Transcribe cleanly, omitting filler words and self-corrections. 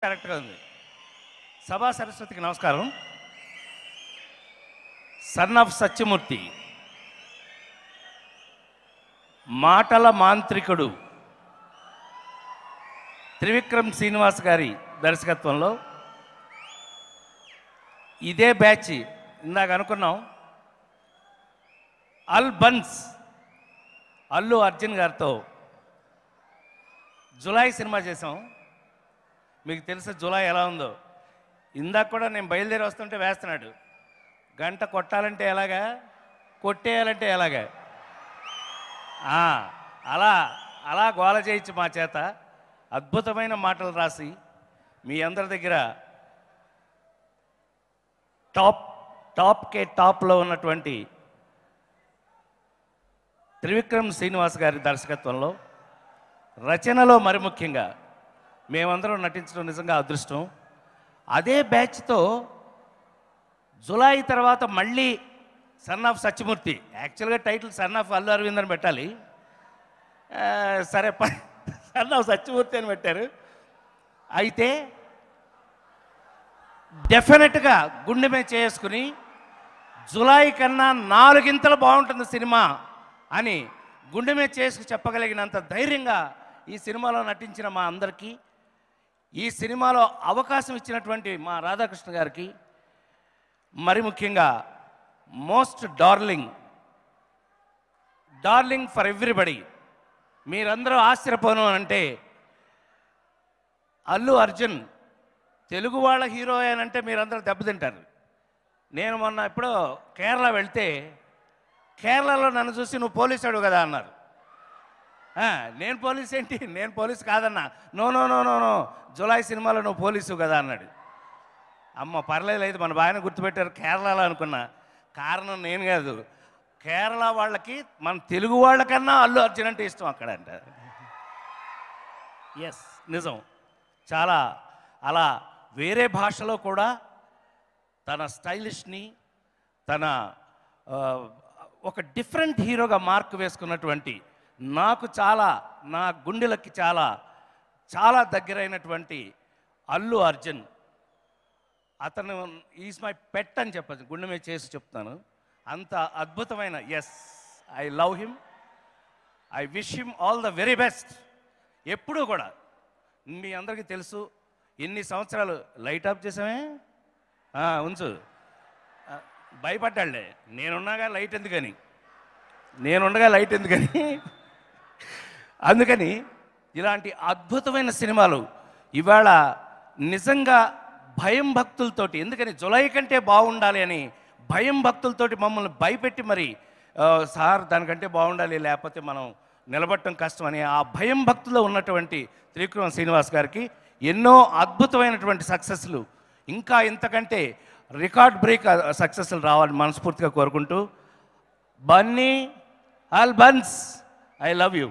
కరెక్ట్గా ఉంది. సభా సరస్వతికి నమస్కారం. సన్ ఆఫ్ సత్యమూర్తి, మాటల మాంత్రికుడు త్రివిక్రమ్ శ్రీనివాస్ గారి దర్శకత్వంలో ఇదే బ్యాచ్ ఇందాక అనుకున్నాం. అల్ బన్స్ అల్లు అర్జున్ గారితో జులై సినిమా చేసాం. మీకు తెలుసు జులై ఎలా ఉందో. ఇందాక కూడా నేను బయలుదేరి వస్తుంటే వేస్తున్నాడు, గంట కొట్టాలంటే ఎలాగా, కొట్టేయాలంటే ఎలాగా, అలా అలా గోల చేయొచ్చు మా చేత. అద్భుతమైన మాటలు రాసి మీ అందరి దగ్గర టాప్లో ఉన్నటువంటి త్రివిక్రమ్ శ్రీనివాస్ గారి దర్శకత్వంలో, రచనలో మరి ముఖ్యంగా మేమందరం నటించడం నిజంగా అదృష్టం. అదే బ్యాచ్తో జులై తర్వాత మళ్ళీ సన్ ఆఫ్ సత్యమూర్తి, యాక్చువల్గా title son of Allu Aravind అని పెట్టాలి, సరే సన్ ఆఫ్ సత్యమూర్తి అని పెట్టారు. అయితే డెఫినెట్గా గుండె మీద చేసుకుని జులై కన్నా 4 ఇంతలు బాగుంటుంది సినిమా అని గుండె మీద చేసుకు చెప్పగలిగినంత ధైర్యంగా ఈ సినిమాలో నటించిన మా అందరికీ, ఈ సినిమాలో అవకాశం ఇచ్చినటువంటి మా రాధాకృష్ణ గారికి, మరి ముఖ్యంగా మోస్ట్ డార్లింగ్ ఫర్ ఎవ్రీబడి, మీరందరూ ఆశ్చర్యపోను అంటే అల్లు అర్జున్ తెలుగు వాళ్ళ హీరో అంటే మీరందరూ దెబ్బతింటారు. నేను మొన్న ఎప్పుడో కేరళ వెళ్తే కేరళలో నన్ను చూసి నువ్వు పోలీసాడు కదా అన్నారు. నేను పోలీస్ ఏంటి, నేను పోలీసు కాదన్నా. No no no no no Julai సినిమాలో నువ్వు పోలీసు కదా అన్నాడు. అమ్మ పర్లేదు, అయితే మన బాగానే గుర్తుపెట్టారు కేరళలో అనుకున్నా. కారణం నేను కాదు, కేరళ వాళ్ళకి మన తెలుగు వాళ్ళకన్నా అల్లు అర్జున్ అంటే ఇష్టం అక్కడ అంట. ఎస్, నిజం. చాలా అలా వేరే భాషలో కూడా తన స్టైలిష్ని, తన ఒక డిఫరెంట్ హీరోగా మార్క్ వేసుకున్నటువంటి, నాకు చాలా, నా గుండెలకి చాలా చాలా దగ్గరైనటువంటి అల్లు అర్జున్, అతను ఈజ్ మై పెట్ అని చెప్పచ్చు, గుండె మీద చేసి చెప్తాను. అంత అద్భుతమైన, yes, I love him, I wish him all the very best. ఎప్పుడూ కూడా మీ అందరికీ తెలుసు, ఎన్ని సంవత్సరాలు లైట్ ఆఫ్ చేసామే, ఉంచు, భయపడ్డాళ్లే, నేనుండగా లైట్ ఎందుకని, అందుకని ఇలాంటి అద్భుతమైన సినిమాలు ఇవాళ నిజంగా భయం భక్తులతోటి, ఎందుకని జులై కంటే బాగుండాలి అని భయం భక్తులతోటి మమ్మల్ని భయపెట్టి మరి సార్ దానికంటే బాగుండాలి లేకపోతే మనం నిలబడటం కష్టం అని ఆ భయం భక్తుల్లో ఉన్నటువంటి త్రివిక్రమ్ శ్రీనివాస్ గారికి ఎన్నో అద్భుతమైనటువంటి సక్సెస్లు, ఇంకా ఇంతకంటే రికార్డ్ బ్రేక్ సక్సెస్లు రావాలని మనస్ఫూర్తిగా కోరుకుంటూ, Bunny, all buns, I love you.